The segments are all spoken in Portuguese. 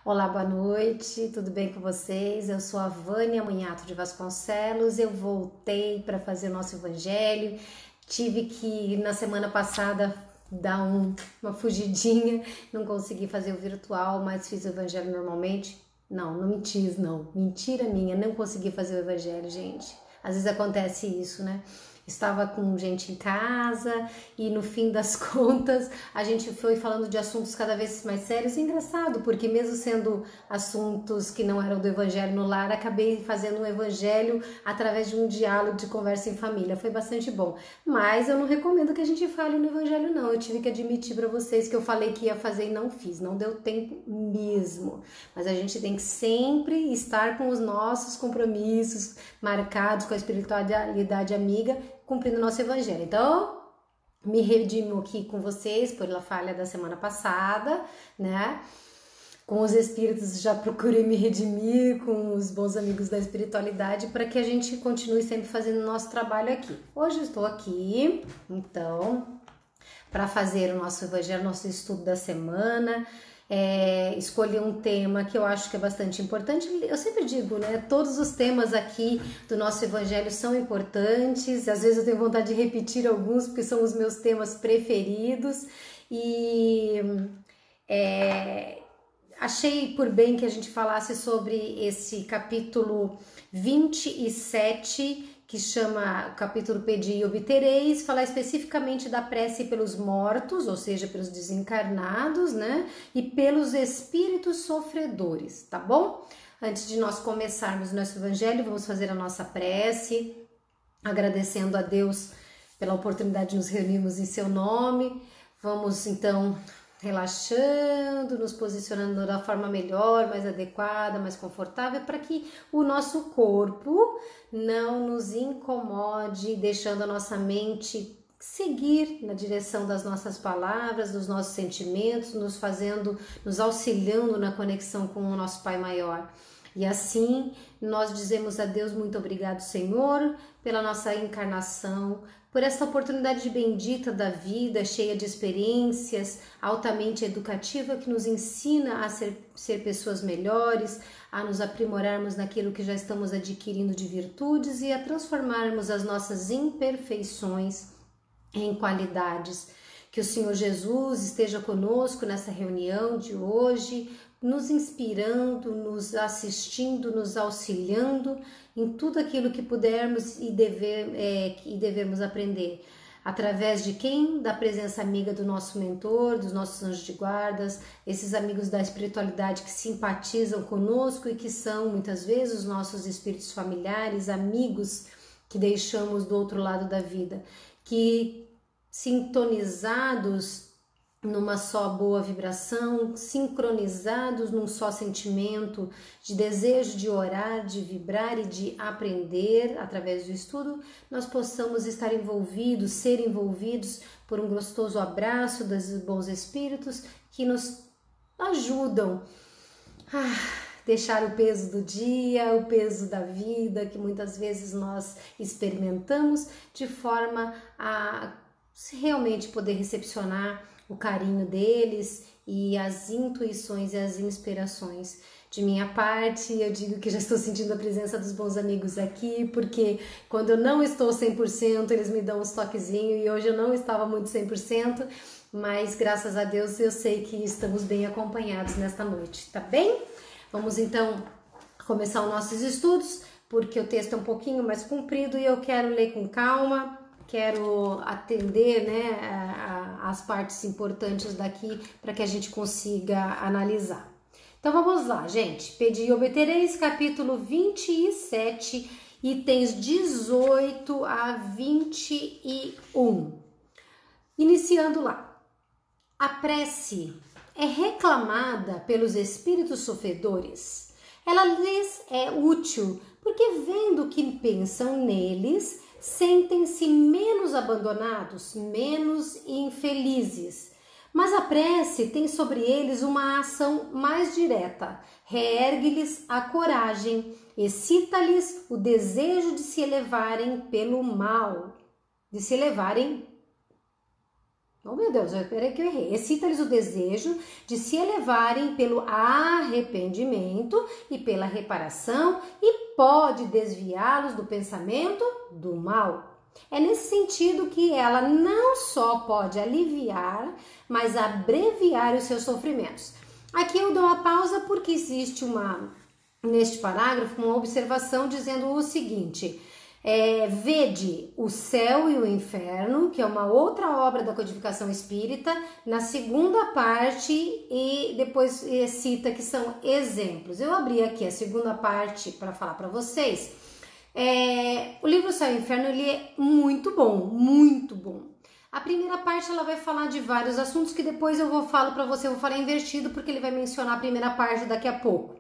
Olá, boa noite, tudo bem com vocês? Eu sou a Vânia Munhato de Vasconcelos, eu voltei para fazer o nosso evangelho, tive que na semana passada dar uma fugidinha, não consegui fazer o virtual, mas fiz o evangelho normalmente. Não me quis, não, mentira minha, não consegui fazer o evangelho, gente. Às vezes acontece isso, né? Estava com gente em casa e no fim das contas a gente foi falando de assuntos cada vez mais sérios e engraçado, porque mesmo sendo assuntos que não eram do evangelho no lar, acabei fazendo um evangelho através de um diálogo de conversa em família. Foi bastante bom. Mas eu não recomendo que a gente fale no evangelho não. Eu tive que admitir para vocês que eu falei que ia fazer e não fiz. Não deu tempo mesmo. Mas a gente tem que sempre estar com os nossos compromissos marcados com a espiritualidade amiga, cumprindo o nosso evangelho. Então, me redimo aqui com vocês pela falha da semana passada, né? Com os espíritos já procurei me redimir com os bons amigos da espiritualidade para que a gente continue sempre fazendo o nosso trabalho aqui. Hoje eu estou aqui, então, para fazer o nosso evangelho, nosso estudo da semana. Escolhi um tema que eu acho que é bastante importante. Eu sempre digo, né? Todos os temas aqui do nosso evangelho são importantes. Às vezes eu tenho vontade de repetir alguns porque são os meus temas preferidos. E achei por bem que a gente falasse sobre esse capítulo 27, que chama o capítulo Pedi e Obtereis, falar especificamente da prece pelos mortos, ou seja, pelos desencarnados, né? E pelos espíritos sofredores, tá bom? Antes de nós começarmos nosso evangelho, vamos fazer a nossa prece, agradecendo a Deus pela oportunidade de nos reunirmos em seu nome. Vamos então relaxando, nos posicionando da forma melhor, mais adequada, mais confortável, para que o nosso corpo não nos incomode, deixando a nossa mente seguir na direção das nossas palavras, dos nossos sentimentos, nos auxiliando na conexão com o nosso Pai Maior. E assim nós dizemos a Deus muito obrigado, Senhor, pela nossa encarnação, por essa oportunidade bendita da vida, cheia de experiências, altamente educativa, que nos ensina a ser pessoas melhores, a nos aprimorarmos naquilo que já estamos adquirindo de virtudes e a transformarmos as nossas imperfeições em qualidades. Que o Senhor Jesus esteja conosco nessa reunião de hoje, nos inspirando, nos assistindo, nos auxiliando em tudo aquilo que pudermos e devemos aprender. Através de quem? Da presença amiga do nosso mentor, dos nossos anjos de guardas, esses amigos da espiritualidade que simpatizam conosco e que são muitas vezes os nossos espíritos familiares, amigos que deixamos do outro lado da vida, que sintonizados numa só boa vibração, sincronizados num só sentimento de desejo de orar, de vibrar e de aprender através do estudo, nós possamos estar envolvidos, ser envolvidos por um gostoso abraço dos bons espíritos que nos ajudam a deixar o peso do dia, o peso da vida que muitas vezes nós experimentamos, de forma a realmente poder recepcionar o carinho deles e as intuições e as inspirações. De minha parte, eu digo que já estou sentindo a presença dos bons amigos aqui, porque quando eu não estou 100%, eles me dão uns toquezinhos e hoje eu não estava muito 100%, mas graças a Deus eu sei que estamos bem acompanhados nesta noite, tá bem? Vamos então começar os nossos estudos, porque o texto é um pouquinho mais comprido e eu quero ler com calma. Quero atender, né, as partes importantes daqui para que a gente consiga analisar. Então vamos lá, gente. Pedi e obtereis, capítulo 27, itens 18 a 21. Iniciando lá. A prece é reclamada pelos espíritos sofredores. Ela lhes é útil porque, vendo que pensam neles, sentem-se menos abandonados, menos infelizes. Mas a prece tem sobre eles uma ação mais direta, reergue-lhes a coragem, excita-lhes o desejo de se elevarem pelo mal, de se elevarem, Oh meu Deus, peraí que eu errei. Excita-lhes o desejo de se elevarem pelo arrependimento e pela reparação e pode desviá-los do pensamento do mal. É nesse sentido que ela não só pode aliviar, mas abreviar os seus sofrimentos. Aqui eu dou uma pausa porque existe neste parágrafo uma observação dizendo o seguinte: vede o céu e o inferno, que é uma outra obra da codificação espírita, na segunda parte, e depois cita que são exemplos. Eu abri aqui a segunda parte para falar para vocês. O livro Céu e Inferno, ele é muito bom, muito bom. A primeira parte ela vai falar de vários assuntos que depois eu falo para você, eu vou falar invertido porque ele vai mencionar a primeira parte daqui a pouco.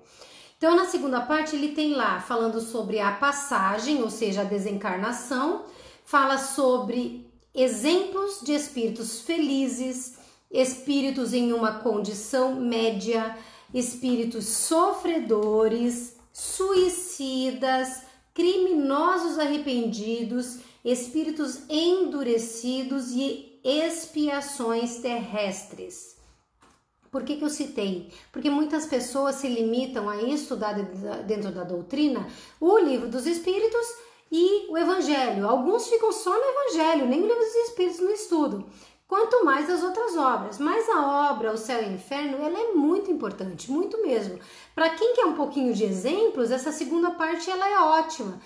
Então, na segunda parte, ele tem lá falando sobre a passagem, ou seja, a desencarnação, fala sobre exemplos de espíritos felizes, espíritos em uma condição média, espíritos sofredores, suicidas, criminosos arrependidos, espíritos endurecidos e expiações terrestres. Por que eu citei? Porque muitas pessoas se limitam a estudar dentro da doutrina o livro dos Espíritos e o Evangelho. Alguns ficam só no Evangelho, nem o livro dos Espíritos não estudam. Quanto mais as outras obras. Mas a obra O Céu e o Inferno, ela é muito importante, muito mesmo. Para quem quer um pouquinho de exemplos, essa segunda parte ela é ótima.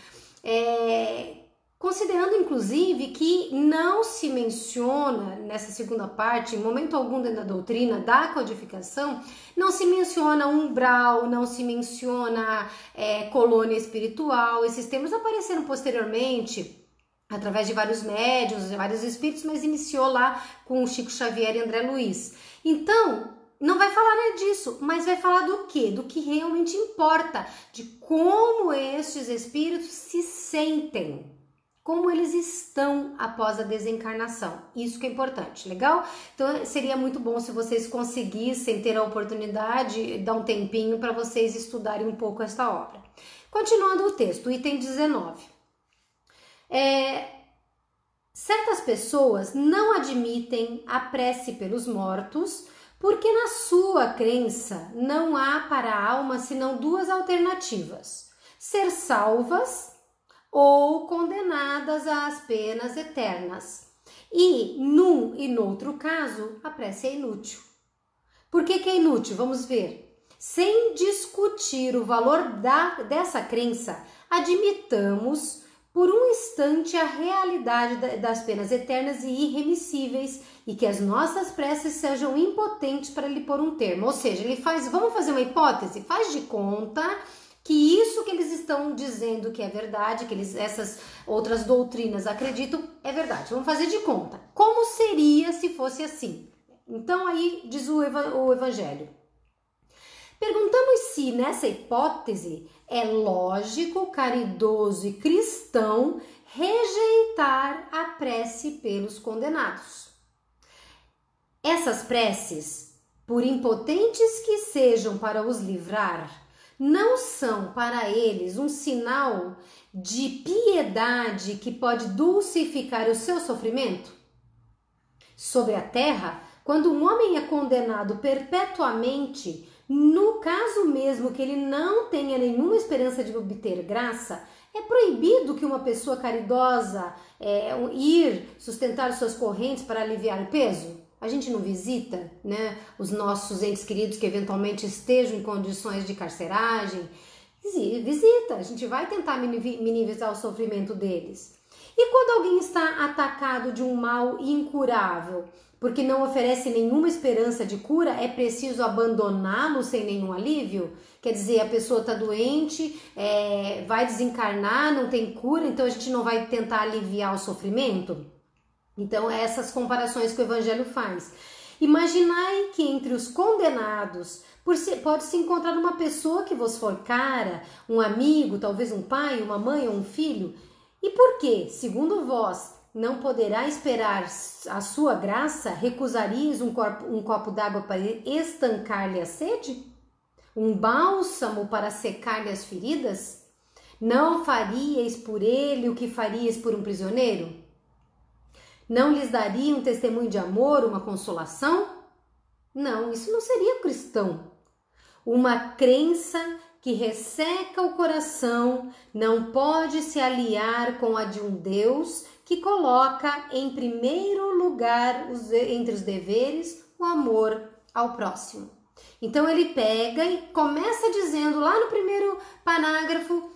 Considerando, inclusive, que não se menciona nessa segunda parte, em momento algum dentro da doutrina da codificação, não se menciona umbral, não se menciona colônia espiritual. Esses termos apareceram posteriormente, através de vários médiuns, de vários espíritos, mas iniciou lá com o Chico Xavier e André Luiz. Então, não vai falar nada disso, mas vai falar do quê? Do que realmente importa, de como estes espíritos se sentem. Como eles estão após a desencarnação. Isso que é importante, legal? Então seria muito bom se vocês conseguissem ter a oportunidade, dar um tempinho para vocês estudarem um pouco esta obra. Continuando o texto, item 19. Certas pessoas não admitem a prece pelos mortos porque na sua crença não há para a alma senão duas alternativas: ser salvas ou condenadas às penas eternas. E, num e noutro caso, a prece é inútil. Por que é inútil? Vamos ver. Sem discutir o valor dessa crença, admitamos por um instante a realidade das penas eternas e irremissíveis e que as nossas preces sejam impotentes para lhe pôr um termo. Ou seja, vamos fazer uma hipótese, faz de conta que isso que eles estão dizendo que é verdade, que essas outras doutrinas acreditam, é verdade. Vamos fazer de conta. Como seria se fosse assim? Então aí diz o Evangelho. Perguntamos se nessa hipótese é lógico, caridoso e cristão rejeitar a prece pelos condenados. Essas preces, por impotentes que sejam para os livrar, não são para eles um sinal de piedade que pode dulcificar o seu sofrimento? Sobre a terra, quando um homem é condenado perpetuamente, no caso mesmo que ele não tenha nenhuma esperança de obter graça, é proibido que uma pessoa caridosa ir sustentar suas correntes para aliviar o peso? A gente não visita, né, os nossos entes queridos que eventualmente estejam em condições de carceragem? Visita, a gente vai tentar minimizar o sofrimento deles. E quando alguém está atacado de um mal incurável, porque não oferece nenhuma esperança de cura, é preciso abandoná-lo sem nenhum alívio? Quer dizer, a pessoa está doente, vai desencarnar, não tem cura, então a gente não vai tentar aliviar o sofrimento? Então, essas comparações que o Evangelho faz. Imaginai que entre os condenados pode-se encontrar uma pessoa que vos for cara, um amigo, talvez um pai, uma mãe ou um filho. E por que, segundo vós, não poderá esperar a sua graça, recusarias um copo d'água para estancar-lhe a sede? Um bálsamo para secar-lhe as feridas? Não faríeis por ele o que faríeis por um prisioneiro? Não lhes daria um testemunho de amor, uma consolação? Não, isso não seria cristão. Uma crença que resseca o coração não pode se aliar com a de um Deus que coloca em primeiro lugar entre os deveres o amor ao próximo. Então ele pega e começa dizendo lá no primeiro parágrafo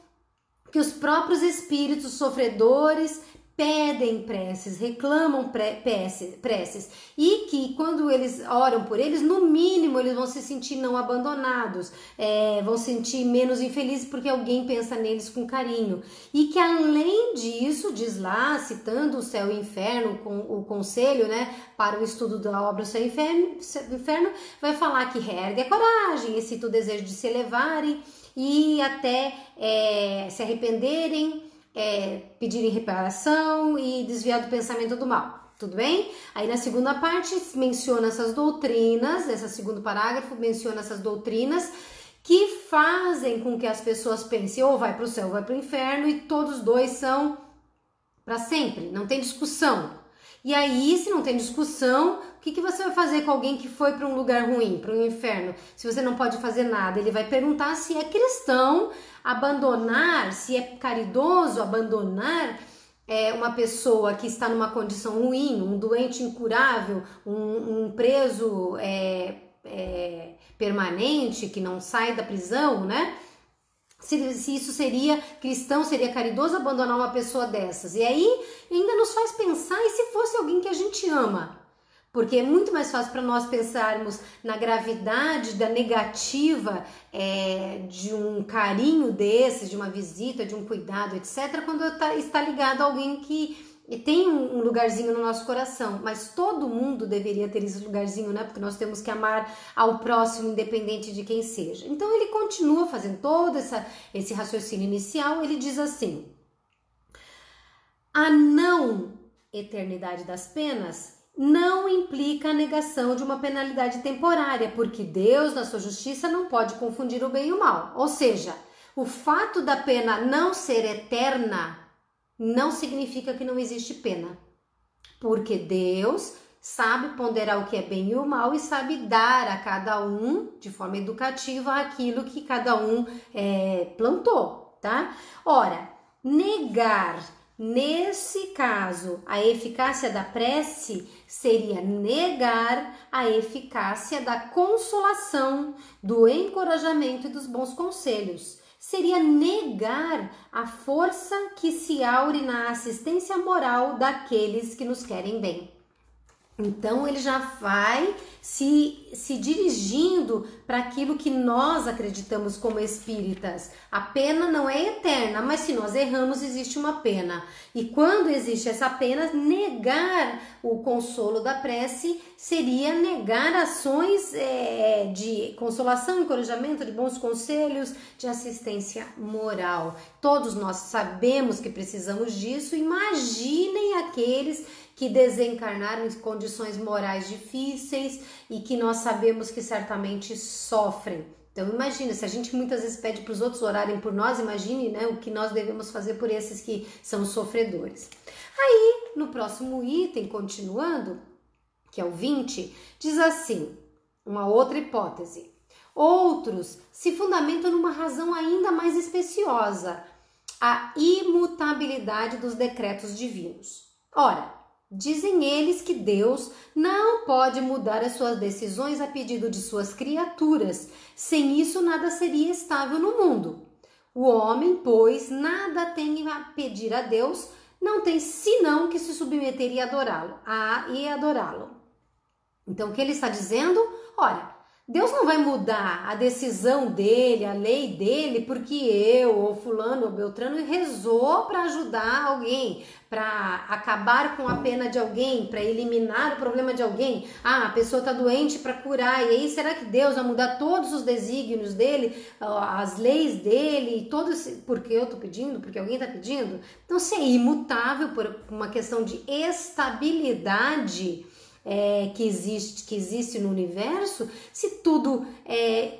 que os próprios espíritos sofredores pedem preces, reclamam preces, e que quando eles oram por eles, no mínimo eles vão se sentir não abandonados, vão se sentir menos infelizes porque alguém pensa neles com carinho, e que além disso, diz lá, citando o Céu e o Inferno, com o conselho, né, para o estudo da obra Céu e Inferno, vai falar que reergue a coragem, excita o desejo de se elevarem e até se arrependerem, pedirem reparação e desviar do pensamento do mal. Tudo bem? Aí na segunda parte menciona essas doutrinas, esse segundo parágrafo menciona essas doutrinas que fazem com que as pessoas pensem ou vai para o céu ou vai para o inferno, e todos dois são para sempre, não tem discussão. E aí, se não tem discussão, o que você vai fazer com alguém que foi para um lugar ruim, para um inferno? Se você não pode fazer nada, ele vai perguntar se é cristão abandonar, se é caridoso abandonar uma pessoa que está numa condição ruim, um doente incurável, um preso permanente que não sai da prisão, né? Se isso seria cristão, seria caridoso abandonar uma pessoa dessas. E aí ainda nos faz pensar, e se fosse alguém que a gente ama? Porque é muito mais fácil para nós pensarmos na gravidade da negativa de um carinho desses, de uma visita, de um cuidado, etc., quando está ligado a alguém que tem um lugarzinho no nosso coração. Mas todo mundo deveria ter esse lugarzinho, né? Porque nós temos que amar ao próximo, independente de quem seja. Então ele continua fazendo todo esse raciocínio inicial. Ele diz assim: a não eternidade das penas não implica a negação de uma penalidade temporária, porque Deus, na sua justiça, não pode confundir o bem e o mal. Ou seja, o fato da pena não ser eterna não significa que não existe pena, porque Deus sabe ponderar o que é bem e o mal e sabe dar a cada um, de forma educativa, aquilo que cada um plantou, tá? Ora, negar nesse caso a eficácia da prece seria negar a eficácia da consolação, do encorajamento e dos bons conselhos. Seria negar a força que se aure na assistência moral daqueles que nos querem bem. Então ele já vai se dirigindo para aquilo que nós acreditamos como espíritas. A pena não é eterna, mas se nós erramos, existe uma pena. E quando existe essa pena, negar o consolo da prece seria negar ações de consolação, encorajamento, de bons conselhos, de assistência moral. Todos nós sabemos que precisamos disso. Imaginem aqueles que desencarnaram em condições morais difíceis e que nós sabemos que certamente sofrem. Então imagina, se a gente muitas vezes pede para os outros orarem por nós, imagine, né, o que nós devemos fazer por esses que são sofredores. Aí, no próximo item, continuando, que é o 20, diz assim, uma outra hipótese. Outros se fundamentam numa razão ainda mais especiosa, a imutabilidade dos decretos divinos. Ora, dizem eles que Deus não pode mudar as suas decisões a pedido de suas criaturas. Sem isso, nada seria estável no mundo. O homem, pois, nada tem a pedir a Deus, não tem senão que se submeter e adorá-lo. Então, o que ele está dizendo? Ora, Deus não vai mudar a decisão dele, a lei dele, porque eu, ou fulano, ou beltrano, rezou para ajudar alguém, para acabar com a pena de alguém, para eliminar o problema de alguém. Ah, a pessoa está doente para curar, e aí será que Deus vai mudar todos os desígnios dele, as leis dele, porque eu estou pedindo, porque alguém está pedindo? Então, se é imutável por uma questão de estabilidade que existe no universo, se tudo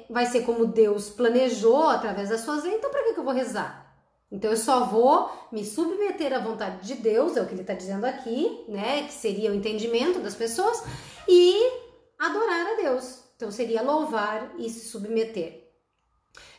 vai ser como Deus planejou através das suas leis, então para que eu vou rezar? Então eu só vou me submeter à vontade de Deus, é o que ele está dizendo aqui, né? Que seria o entendimento das pessoas, e adorar a Deus. Então seria louvar e se submeter.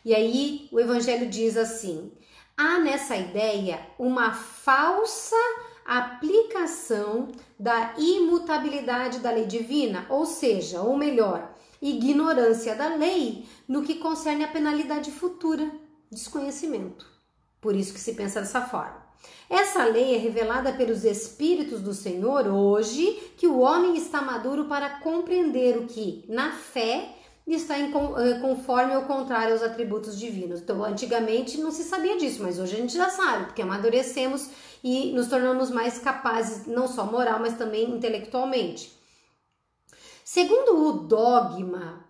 E aí o Evangelho diz assim: há nessa ideia uma falsa aplicação da imutabilidade da lei divina, ou seja, ou melhor, ignorância da lei no que concerne a penalidade futura, desconhecimento. Por isso que se pensa dessa forma. Essa lei é revelada pelos Espíritos do Senhor hoje, que o homem está maduro para compreender o que, na fé, está conforme ou contrário aos atributos divinos. Então, antigamente não se sabia disso, mas hoje a gente já sabe, porque amadurecemos e nos tornamos mais capazes, não só moral, mas também intelectualmente. Segundo o dogma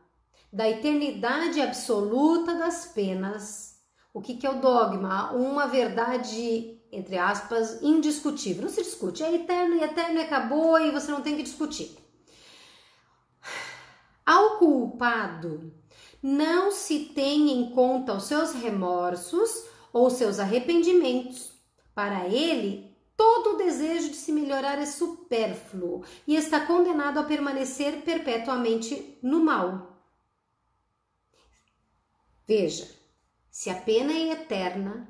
da eternidade absoluta das penas, o que é o dogma? Uma verdade, entre aspas, indiscutível. Não se discute, é eterno e eterno e acabou e você não tem que discutir. Ao culpado não se tem em conta os seus remorsos ou seus arrependimentos. Para ele, todo o desejo de se melhorar é supérfluo e está condenado a permanecer perpetuamente no mal. Veja. Se a pena é eterna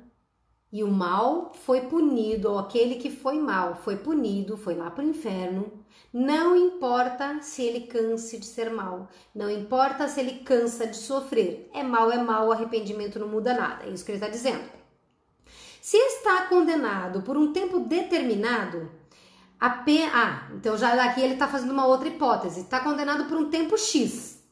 e o mal foi punido, ou aquele que foi mal foi punido, foi lá para o inferno, não importa se ele canse de ser mal, não importa se ele cansa de sofrer, é mal, o arrependimento não muda nada, é isso que ele está dizendo. Se está condenado por um tempo determinado, então já daqui ele está fazendo uma outra hipótese, está condenado por um tempo X,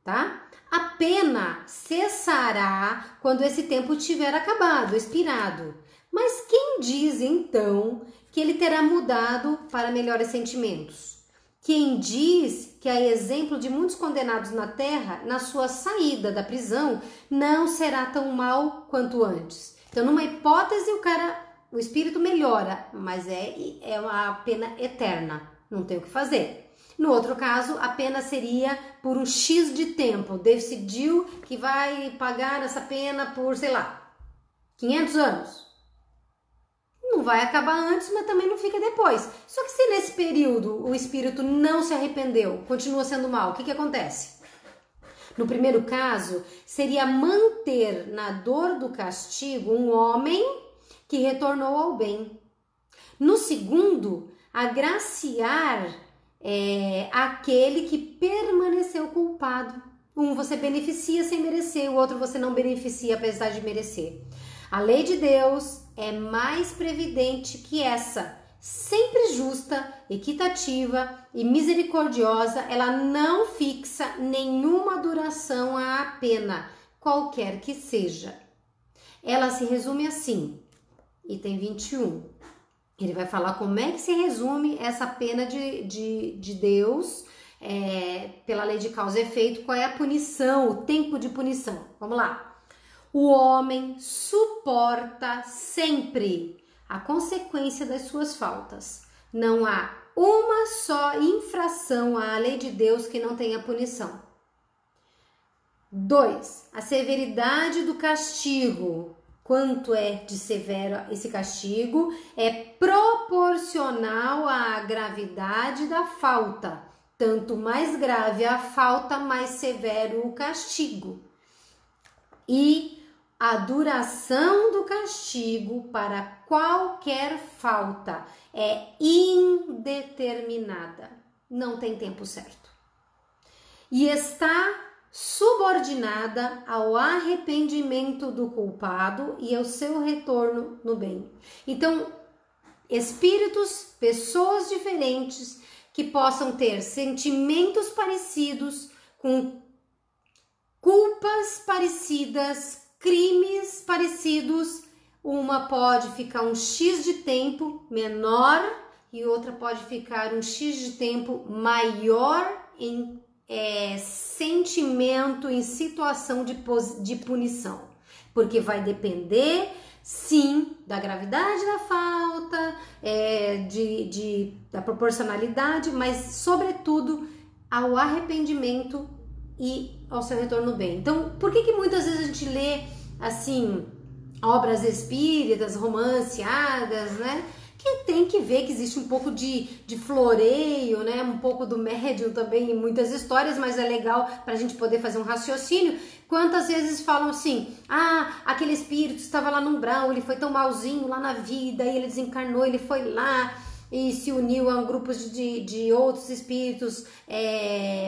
tá? A pena cessará quando esse tempo tiver acabado, expirado. Mas quem diz então que ele terá mudado para melhores sentimentos? Quem diz que, a exemplo de muitos condenados na terra, na sua saída da prisão, não será tão mal quanto antes? Então, numa hipótese, o espírito melhora, mas é uma pena eterna, não tem o que fazer. No outro caso, a pena seria por um X de tempo. Decidiu que vai pagar essa pena por, sei lá, 500 anos. Não vai acabar antes, mas também não fica depois. Só que se nesse período o espírito não se arrependeu, continua sendo mal, o que acontece? No primeiro caso, seria manter na dor do castigo um homem que retornou ao bem. No segundo, agraciar aquele que permaneceu culpado. Um você beneficia sem merecer, o outro você não beneficia apesar de merecer. A lei de Deus é mais previdente que essa, sempre justa, equitativa e misericordiosa. Ela não fixa nenhuma duração à pena, qualquer que seja. Ela se resume assim, item 21. Ele vai falar como é que se resume essa pena de Deus pela lei de causa e efeito, qual é a punição, o tempo de punição. Vamos lá. O homem suporta sempre a consequência das suas faltas. Não há uma só infração à lei de Deus que não tenha punição. 2. A severidade do castigo. Quanto é de severo esse castigo é proporcional à gravidade da falta. Tanto mais grave a falta, mais severo o castigo. E a duração do castigo para qualquer falta é indeterminada. Não tem tempo certo. E está subordinada ao arrependimento do culpado e ao seu retorno no bem. Então, espíritos, pessoas diferentes que possam ter sentimentos parecidos, com culpas parecidas, crimes parecidos, uma pode ficar um X de tempo menor e outra pode ficar um X de tempo maior em sentimento, em situação de punição, porque vai depender sim da gravidade da falta, da proporcionalidade, mas sobretudo ao arrependimento e ao seu retorno bem. Então, por que muitas vezes a gente lê assim obras espíritas, romanceadas, né? Que tem que ver que existe um pouco de floreio, né? Um pouco do médium também em muitas histórias, mas é legal para a gente poder fazer um raciocínio. Quantas vezes falam assim, aquele espírito estava lá no umbral, ele foi tão malzinho lá na vida, e ele desencarnou, ele foi lá e se uniu a um grupo de outros espíritos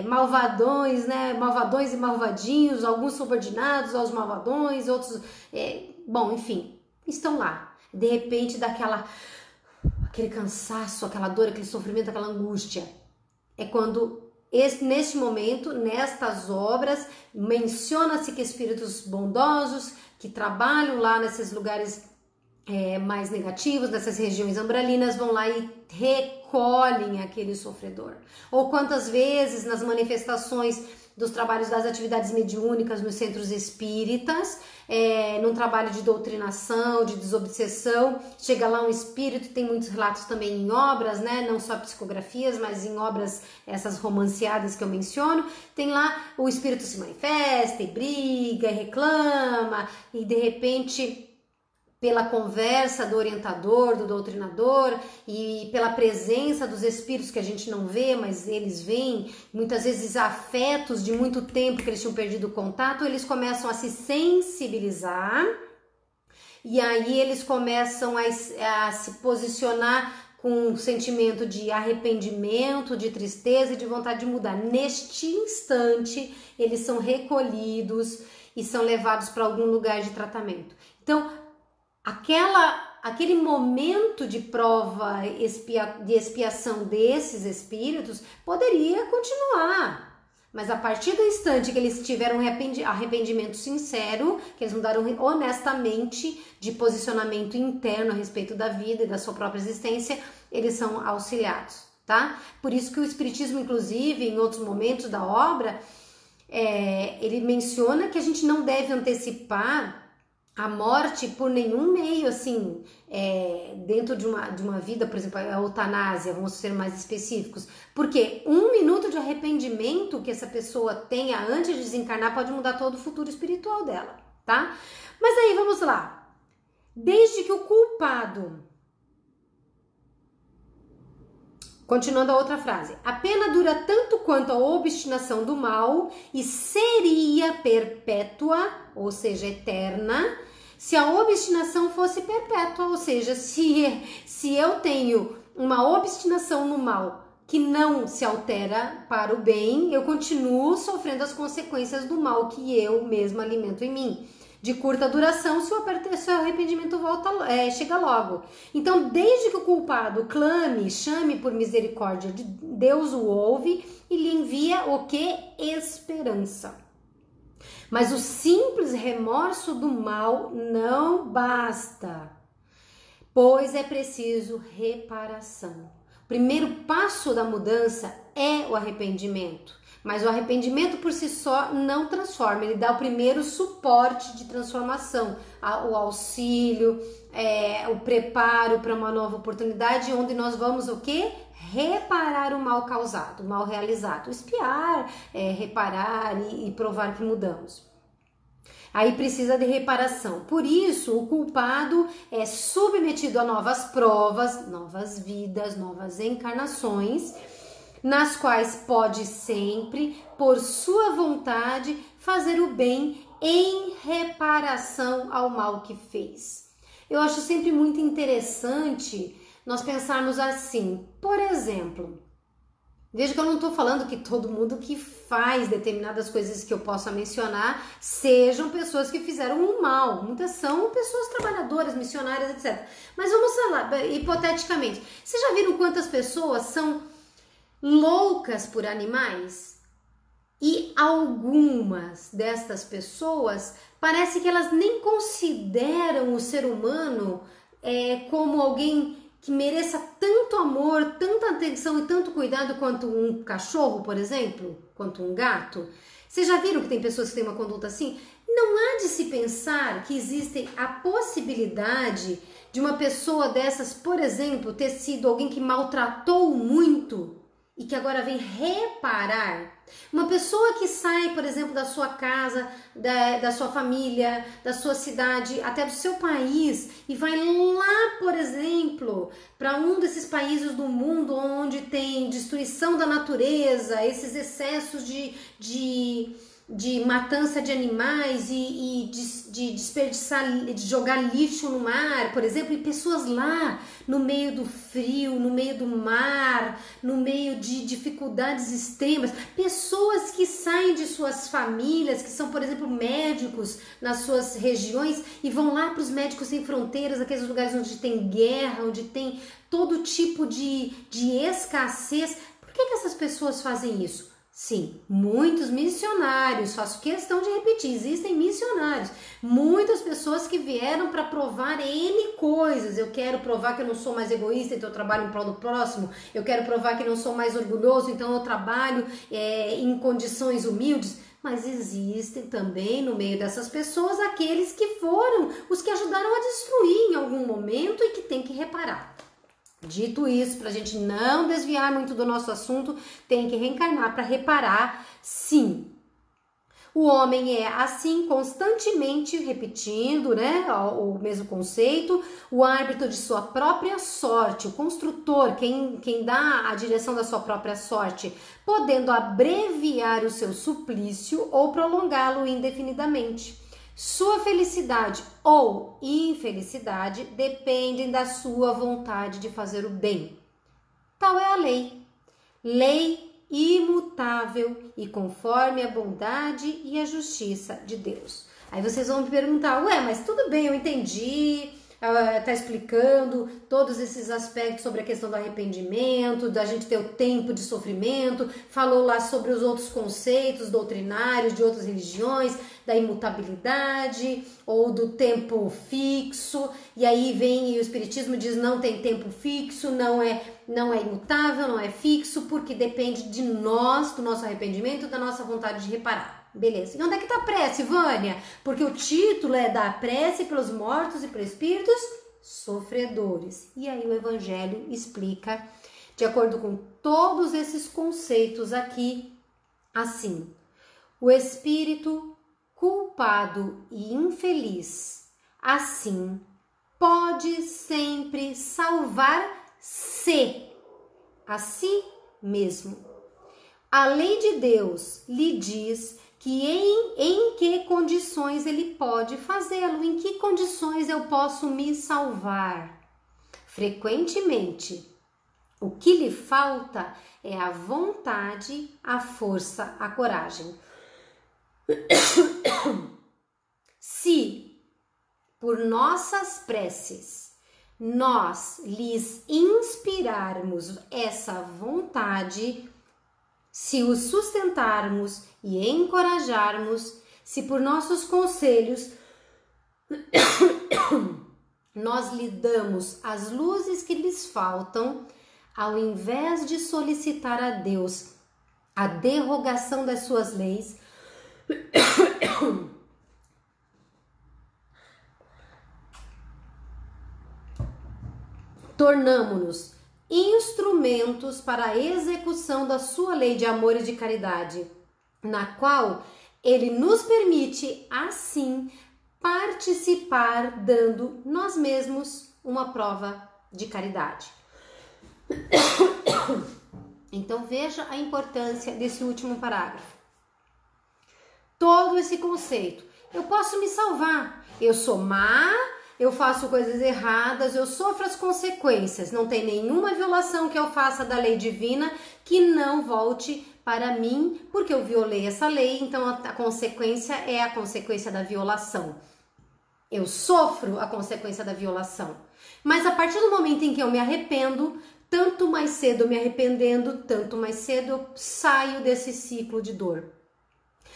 malvadões, né? Malvadões e malvadinhos, alguns subordinados aos malvadões, outros, bom, enfim, estão lá. De repente dá aquele cansaço, aquela dor, aquele sofrimento, aquela angústia. É quando, neste momento, nestas obras, menciona-se que espíritos bondosos que trabalham lá nesses lugares mais negativos, nessas regiões umbralinas, vão lá e recolhem aquele sofredor. Ou quantas vezes nas manifestações dos trabalhos das atividades mediúnicas nos centros espíritas, num trabalho de doutrinação, de desobsessão, chega lá um espírito, tem muitos relatos também em obras, né, não só psicografias, mas em obras essas romanceadas que eu menciono, tem lá o espírito se manifesta e briga e reclama e de repente pela conversa do orientador, do doutrinador e pela presença dos espíritos que a gente não vê, mas eles vêm, muitas vezes afetos de muito tempo que eles tinham perdido o contato, eles começam a se sensibilizar e aí eles começam a se posicionar com um sentimento de arrependimento, de tristeza e de vontade de mudar. Neste instante, eles são recolhidos e são levados para algum lugar de tratamento. Então, aquele momento de prova, de expiação desses espíritos poderia continuar, mas a partir do instante que eles tiveram arrependimento sincero, que eles mudaram honestamente de posicionamento interno a respeito da vida e da sua própria existência, eles são auxiliados, tá? Por isso que o Espiritismo, inclusive, em outros momentos da obra, ele menciona que a gente não deve antecipar a morte por nenhum meio, assim, dentro de uma vida, por exemplo, a eutanásia, vamos ser mais específicos, porque 1 minuto de arrependimento que essa pessoa tenha antes de desencarnar pode mudar todo o futuro espiritual dela, tá? Mas aí, vamos lá. Desde que o culpado... Continuando a outra frase. A pena dura tanto quanto a obstinação do mal e seria perpétua, ou seja, eterna, se a obstinação fosse perpétua, ou seja, se eu tenho uma obstinação no mal que não se altera para o bem, eu continuo sofrendo as consequências do mal que eu mesma alimento em mim. De curta duração, se o arrependimento chega logo. Então, desde que o culpado clame, chame por misericórdia de Deus, o ouve e lhe envia o que? Esperança. Mas o simples remorso do mal não basta, pois é preciso reparação. O primeiro passo da mudança é o arrependimento. Mas o arrependimento por si só não transforma, ele dá o primeiro suporte de transformação, o auxílio, o preparo para uma nova oportunidade, onde nós vamos o quê? Reparar o mal causado, o mal realizado, espiar, reparar e provar que mudamos. Aí precisa de reparação. Por isso, o culpado é submetido a novas provas, novas vidas, novas encarnações, nas quais pode sempre, por sua vontade, fazer o bem em reparação ao mal que fez. Eu acho sempre muito interessante nós pensarmos assim, por exemplo, veja que eu não estou falando que todo mundo que faz determinadas coisas que eu possa mencionar sejam pessoas que fizeram um mal. Muitas são pessoas trabalhadoras, missionárias, etc. Mas vamos falar, hipoteticamente, vocês já viram quantas pessoas são loucas por animais? E algumas destas pessoas parece que elas nem consideram o ser humano como alguém que mereça tanto amor, tanta atenção e tanto cuidado quanto um cachorro, por exemplo, quanto um gato. Vocês já viram que tem pessoas que têm uma conduta assim? Não há de se pensar que existe a possibilidade de uma pessoa dessas, por exemplo, ter sido alguém que maltratou muito e que agora vem reparar Uma pessoa que sai, por exemplo, da sua casa, da sua família, da sua cidade, até do seu país e vai lá, por exemplo, para um desses países do mundo onde tem destruição da natureza, esses excessos de matança de animais e de desperdiçar, de jogar lixo no mar, por exemplo, e pessoas lá no meio do frio, no meio do mar, no meio de dificuldades extremas, pessoas que saem de suas famílias, que são, por exemplo, médicos nas suas regiões e vão lá para os Médicos Sem Fronteiras, aqueles lugares onde tem guerra, onde tem todo tipo de escassez. Por que essas pessoas fazem isso? Sim, muitos missionários, faço questão de repetir, existem missionários, muitas pessoas que vieram para provar N coisas. Eu quero provar que eu não sou mais egoísta, então eu trabalho em prol do próximo. Eu quero provar que não sou mais orgulhoso, então eu trabalho em condições humildes. Mas existem também no meio dessas pessoas aqueles que foram os que ajudaram a destruir em algum momento e que tem que reparar. Dito isso, para a gente não desviar muito do nosso assunto, tem que reencarnar para reparar, sim. O homem é assim, constantemente repetindo, né, o mesmo conceito, o árbitro de sua própria sorte, o construtor, quem dá a direção da sua própria sorte, podendo abreviar o seu suplício ou prolongá-lo indefinidamente. Sua felicidade ou infelicidade dependem da sua vontade de fazer o bem. Tal é a lei. Lei imutável e conforme a bondade e a justiça de Deus. Aí vocês vão me perguntar, ué, mas tudo bem, eu entendi, tá explicando todos esses aspectos sobre a questão do arrependimento, da gente ter o tempo de sofrimento, falou lá sobre os outros conceitos doutrinários de outras religiões, da imutabilidade ou do tempo fixo, e aí vem e o Espiritismo diz não tem tempo fixo, não é imutável, não é fixo, porque depende de nós, do nosso arrependimento, da nossa vontade de reparar. Beleza. E onde é que tá a prece, Vânia? Porque o título é da prece pelos mortos e pelos espíritos sofredores. E aí o Evangelho explica, de acordo com todos esses conceitos aqui, assim: o espírito culpado e infeliz, assim, pode sempre salvar-se a si mesmo. A lei de Deus lhe diz que em que condições ele pode fazê-lo, em que condições eu posso me salvar. Frequentemente, o que lhe falta é a vontade, a força, a coragem. Se, por nossas preces, nós lhes inspirarmos essa vontade, se os sustentarmos e encorajarmos, se por nossos conselhos nós lhe damos as luzes que lhes faltam, ao invés de solicitar a Deus a derrogação das suas leis, tornamo-nos instrumentos para a execução da sua lei de amor e de caridade, na qual ele nos permite, assim, participar, dando nós mesmos uma prova de caridade. Então veja a importância desse último parágrafo. Todo esse conceito. Eu posso me salvar. Eu sou má, eu faço coisas erradas, eu sofro as consequências. Não tem nenhuma violação que eu faça da lei divina que não volte para mim, porque eu violei essa lei, então a consequência é a consequência da violação. Eu sofro a consequência da violação. Mas a partir do momento em que eu me arrependo, tanto mais cedo eu me arrependendo, tanto mais cedo eu saio desse ciclo de dor.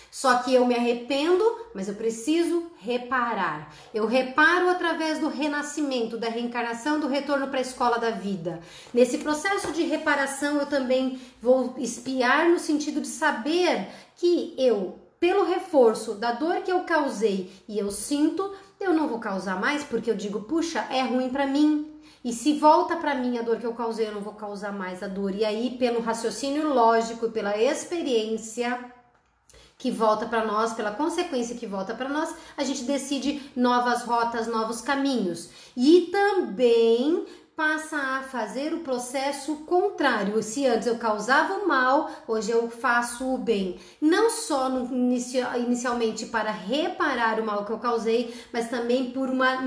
Só que eu me arrependo, mas eu preciso reparar. Eu reparo através do renascimento, da reencarnação, do retorno para a escola da vida. Nesse processo de reparação, eu também vou espiar no sentido de saber que eu, pelo reforço da dor que eu causei e eu sinto, eu não vou causar mais, porque eu digo, puxa, é ruim para mim. E se volta para mim a dor que eu causei, eu não vou causar mais a dor. E aí, pelo raciocínio lógico e pela experiência que volta para nós, pela consequência que volta para nós, a gente decide novas rotas, novos caminhos. E também passa a fazer o processo contrário. Se antes eu causava o mal, hoje eu faço o bem. Não só inicialmente para reparar o mal que eu causei, mas também por uma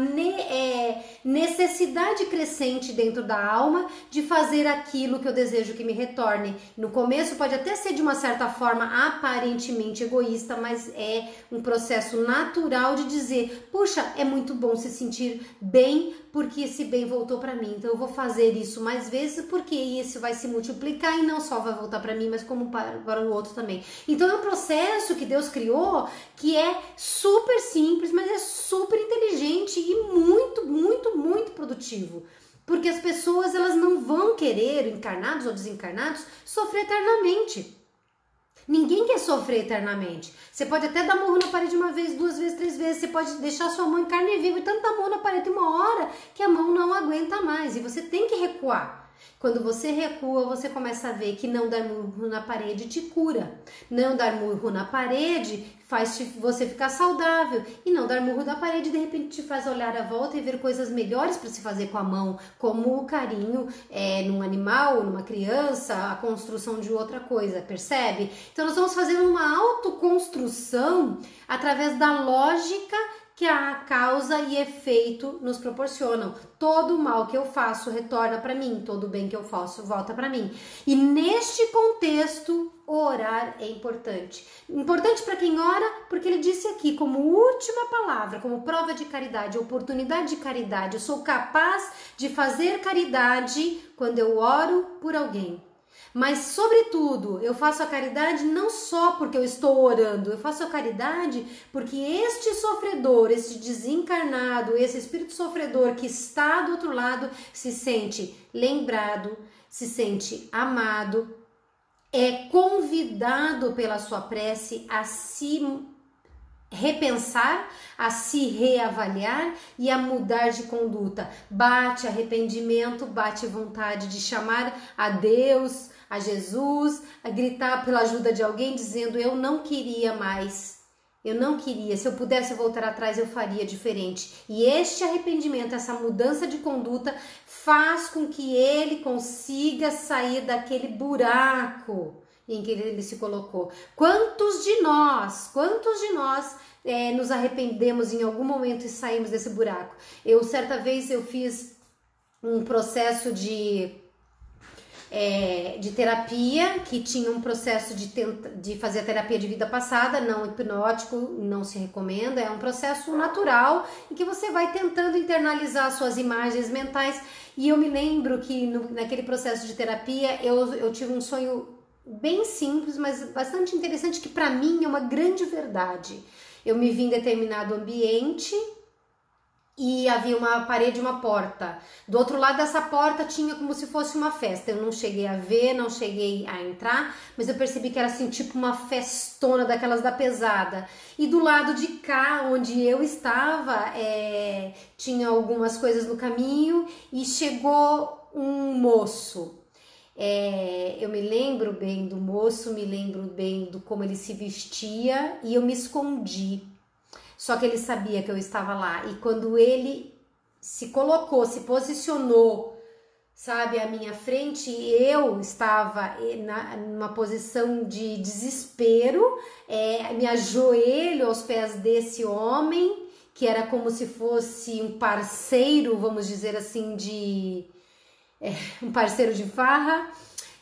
necessidade crescente dentro da alma de fazer aquilo que eu desejo que me retorne. No começo pode até ser de uma certa forma aparentemente egoísta, mas é um processo natural de dizer, puxa, é muito bom se sentir bem porque esse bem voltou para mim. Então eu vou fazer isso mais vezes porque isso vai se multiplicar e não só vai voltar para mim, mas como para o outro também. Então é um processo que Deus criou que é super simples, mas é super inteligente e muito, muito, muito produtivo. Porque as pessoas elas não vão querer, encarnados ou desencarnados, sofrer eternamente. Ninguém quer sofrer eternamente. Você pode até dar murro na parede uma vez, duas vezes, três vezes. Você pode deixar sua mão em carne viva e tanto dar murro na parede uma hora que a mão não aguenta mais. E você tem que recuar. Quando você recua, você começa a ver que não dar murro na parede te cura. Não dar murro na parede faz você ficar saudável. E não dar murro na parede, de repente, te faz olhar à volta e ver coisas melhores para se fazer com a mão, como o carinho num animal, numa criança, a construção de outra coisa, percebe? Então, nós vamos fazer uma autoconstrução através da lógica que a causa e efeito nos proporcionam. Todo o mal que eu faço retorna para mim, todo o bem que eu faço volta para mim. E neste contexto, orar é importante. Importante para quem ora, porque ele disse aqui como última palavra, como prova de caridade, oportunidade de caridade. Eu sou capaz de fazer caridade quando eu oro por alguém. Mas, sobretudo, eu faço a caridade não só porque eu estou orando, eu faço a caridade porque este sofredor, este desencarnado, esse espírito sofredor que está do outro lado se sente lembrado, se sente amado, é convidado pela sua prece a se repensar, a se reavaliar e a mudar de conduta. Bate arrependimento, bate vontade de chamar a Deus, a Jesus, a gritar pela ajuda de alguém dizendo eu não queria mais, eu não queria, se eu pudesse voltar atrás eu faria diferente. E este arrependimento, essa mudança de conduta faz com que ele consiga sair daquele buraco em que ele se colocou. Quantos de nós nos arrependemos em algum momento e saímos desse buraco? Certa vez eu fiz um processo de terapia, que tinha um processo de fazer a terapia de vida passada, não hipnótico, não se recomenda, é um processo natural em que você vai tentando internalizar suas imagens mentais. E eu me lembro que naquele processo de terapia eu tive um sonho bem simples, mas bastante interessante, que para mim é uma grande verdade. Eu me vi em determinado ambiente e havia uma parede e uma porta. Do outro lado dessa porta tinha como se fosse uma festa. Eu não cheguei a ver, não cheguei a entrar, mas eu percebi que era assim, tipo uma festona daquelas da pesada. E do lado de cá, onde eu estava, tinha algumas coisas no caminho e chegou um moço. Eu me lembro bem do moço, me lembro bem do como ele se vestia e eu me escondi. Só que ele sabia que eu estava lá. E quando ele se colocou, se posicionou, sabe, à minha frente, eu estava numa posição de desespero, me ajoelho aos pés desse homem, que era como se fosse um parceiro, vamos dizer assim, um parceiro de farra,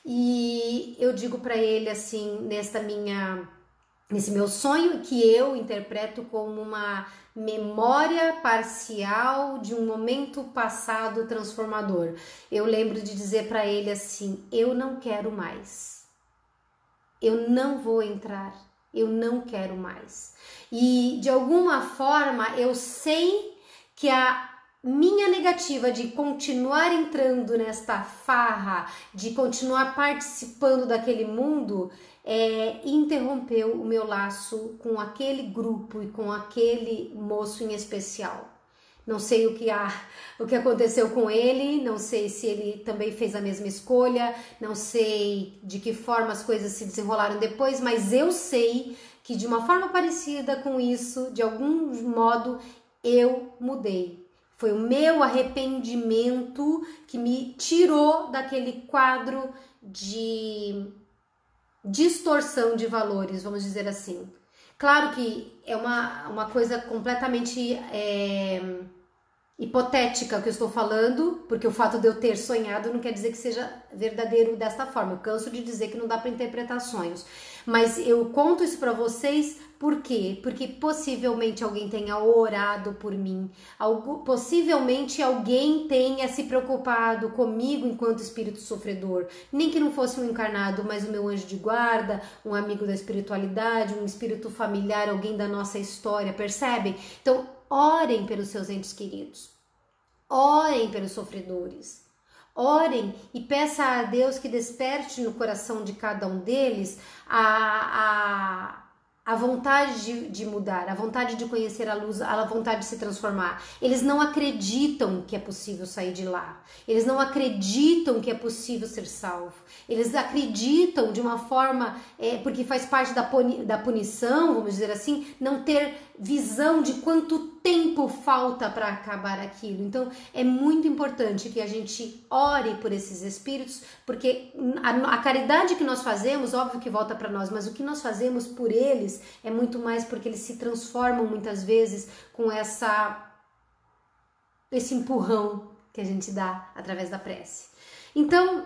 e eu digo para ele assim, nesse meu sonho, que eu interpreto como uma memória parcial de um momento passado transformador. Eu lembro de dizer para ele assim: eu não quero mais, eu não vou entrar, eu não quero mais. E de alguma forma eu sei que a minha negativa de continuar entrando nesta farra, de continuar participando daquele mundo, interrompeu o meu laço com aquele grupo e com aquele moço em especial. Não sei o que aconteceu com ele, não sei se ele também fez a mesma escolha, não sei de que forma as coisas se desenrolaram depois, mas eu sei que de uma forma parecida com isso, de algum modo, eu mudei. Foi o meu arrependimento que me tirou daquele quadro de distorção de valores, vamos dizer assim. Claro que é uma coisa completamente hipotética o que eu estou falando, porque o fato de eu ter sonhado não quer dizer que seja verdadeiro desta forma. Eu canso de dizer que não dá para interpretar sonhos. Mas eu conto isso para vocês por quê? Porque possivelmente alguém tenha orado por mim, possivelmente alguém tenha se preocupado comigo enquanto espírito sofredor. Nem que não fosse um encarnado, mas o meu anjo de guarda, um amigo da espiritualidade, um espírito familiar, alguém da nossa história, percebem? Então, orem pelos seus entes queridos, orem pelos sofredores, orem e peça a Deus que desperte no coração de cada um deles a vontade de mudar, a vontade de conhecer a luz, a vontade de se transformar. Eles não acreditam que é possível sair de lá. Eles não acreditam que é possível ser salvo. Eles acreditam de uma forma, porque faz parte da punição, vamos dizer assim, não ter visão de quanto tempo falta para acabar aquilo. Então, é muito importante que a gente ore por esses espíritos, porque a caridade que nós fazemos, óbvio que volta para nós, mas o que nós fazemos por eles é muito mais porque eles se transformam muitas vezes com esse empurrão que a gente dá através da prece. Então,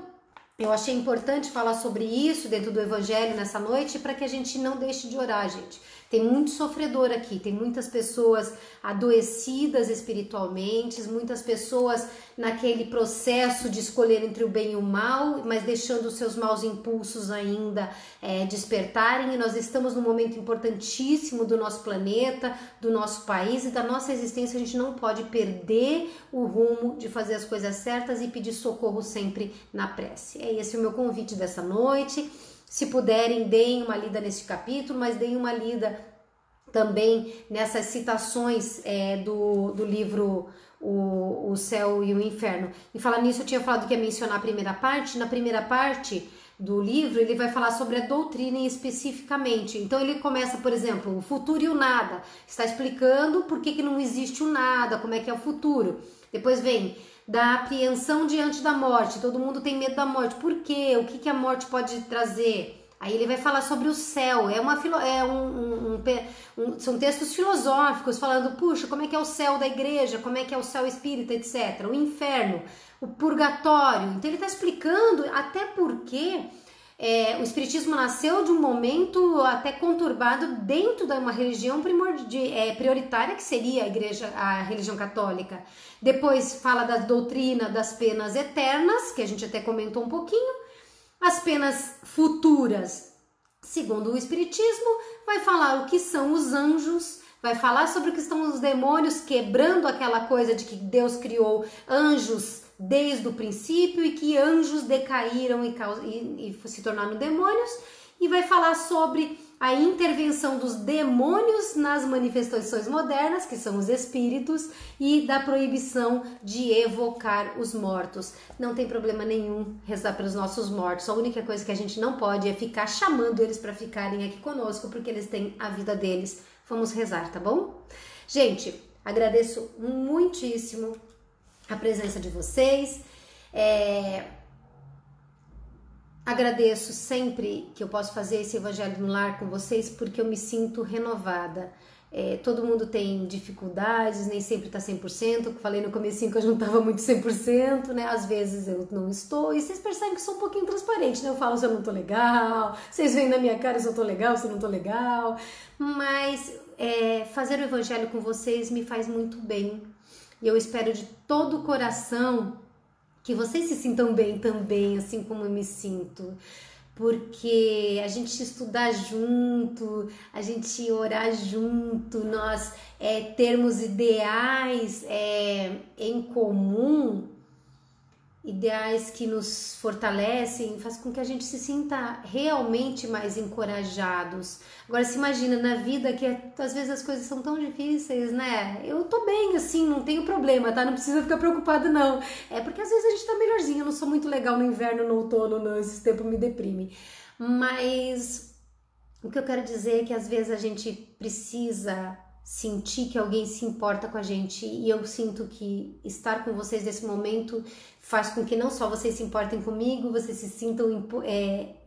eu achei importante falar sobre isso dentro do Evangelho nessa noite para que a gente não deixe de orar, gente. Tem muito sofredor aqui, tem muitas pessoas adoecidas espiritualmente, muitas pessoas naquele processo de escolher entre o bem e o mal, mas deixando os seus maus impulsos ainda despertarem. E nós estamos num momento importantíssimo do nosso planeta, do nosso país e da nossa existência. A gente não pode perder o rumo de fazer as coisas certas e pedir socorro sempre na prece. É esse o meu convite dessa noite. Se puderem, deem uma lida nesse capítulo, mas deem uma lida também nessas citações do livro o Céu e o Inferno. E falar nisso, eu tinha falado que ia mencionar a primeira parte. Na primeira parte do livro, ele vai falar sobre a doutrina especificamente. Então ele começa, por exemplo, o futuro e o nada. Está explicando por que não existe o nada, como é que é o futuro. Depois vem da apreensão diante da morte. Todo mundo tem medo da morte. Por quê? O que a morte pode trazer? Aí ele vai falar sobre o céu. São textos filosóficos falando, puxa, como é que é o céu da igreja? Como é que é o céu espírita, etc. O inferno, o purgatório. Então ele está explicando até porque o espiritismo nasceu de um momento até conturbado dentro de uma religião prioritária que seria a religião católica. Depois fala da doutrina das penas eternas, que a gente até comentou um pouquinho. As penas futuras, segundo o espiritismo, vai falar o que são os anjos, vai falar sobre o que são os demônios, quebrando aquela coisa de que Deus criou anjos desde o princípio e que anjos decaíram e se tornaram demônios, e vai falar sobre a intervenção dos demônios nas manifestações modernas, que são os espíritos, e da proibição de evocar os mortos. Não tem problema nenhum rezar pelos nossos mortos. A única coisa que a gente não pode é ficar chamando eles para ficarem aqui conosco, porque eles têm a vida deles. Vamos rezar, tá bom? Gente, agradeço muitíssimo a presença de vocês. Agradeço sempre que eu posso fazer esse Evangelho no Lar com vocês, porque eu me sinto renovada. Todo mundo tem dificuldades, nem sempre tá 100%. Falei no comecinho que eu não estava muito 100%, né? Às vezes eu não estou. E vocês percebem que eu sou um pouquinho transparente, né? Eu falo se eu não tô legal, vocês veem na minha cara se eu tô legal, se eu não tô legal. Mas fazer o Evangelho com vocês me faz muito bem. E eu espero de todo o coração que vocês se sintam bem também, assim como eu me sinto. Porque a gente estudar junto, a gente orar junto, nós termos ideais em comum, ideais que nos fortalecem, faz com que a gente se sinta realmente mais encorajados. Agora se imagina na vida que às vezes as coisas são tão difíceis, né? Eu tô bem assim, não tenho problema, tá? Não precisa ficar preocupado não. É porque às vezes a gente tá melhorzinho, eu não sou muito legal no inverno, no outono, não, esse tempo me deprime. Mas o que eu quero dizer é que às vezes a gente precisa sentir que alguém se importa com a gente, e eu sinto que estar com vocês nesse momento faz com que não só vocês se importem comigo, vocês se sintam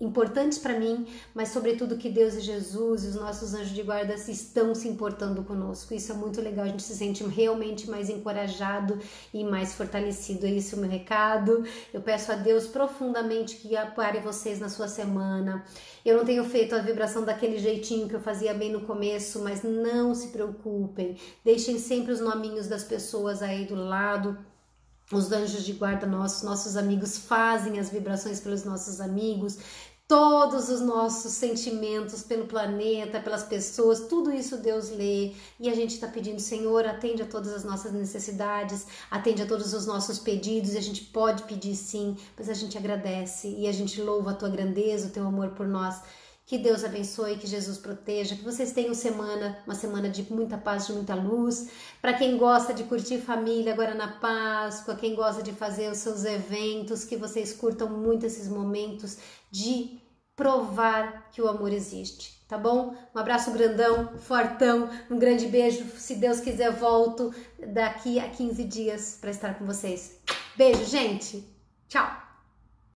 importantes para mim, mas sobretudo que Deus e Jesus e os nossos anjos de guarda estão se importando conosco. Isso é muito legal, a gente se sente realmente mais encorajado e mais fortalecido. É esse o meu recado. Eu peço a Deus profundamente que apare vocês na sua semana. Eu não tenho feito a vibração daquele jeitinho que eu fazia bem no começo, mas não se preocupem, deixem sempre os nominhos das pessoas aí do lado. Os anjos de guarda nossos amigos fazem as vibrações pelos nossos amigos, todos os nossos sentimentos pelo planeta, pelas pessoas, tudo isso Deus lê, e a gente está pedindo, Senhor, atende a todas as nossas necessidades, atende a todos os nossos pedidos, e a gente pode pedir sim, mas a gente agradece e a gente louva a tua grandeza, o teu amor por nós. Que Deus abençoe, que Jesus proteja, que vocês tenham uma semana de muita paz, de muita luz. Para quem gosta de curtir família agora na Páscoa, quem gosta de fazer os seus eventos, que vocês curtam muito esses momentos de provar que o amor existe, tá bom? Um abraço grandão, fortão, um grande beijo. Se Deus quiser, volto daqui a 15 dias para estar com vocês. Beijo, gente! Tchau!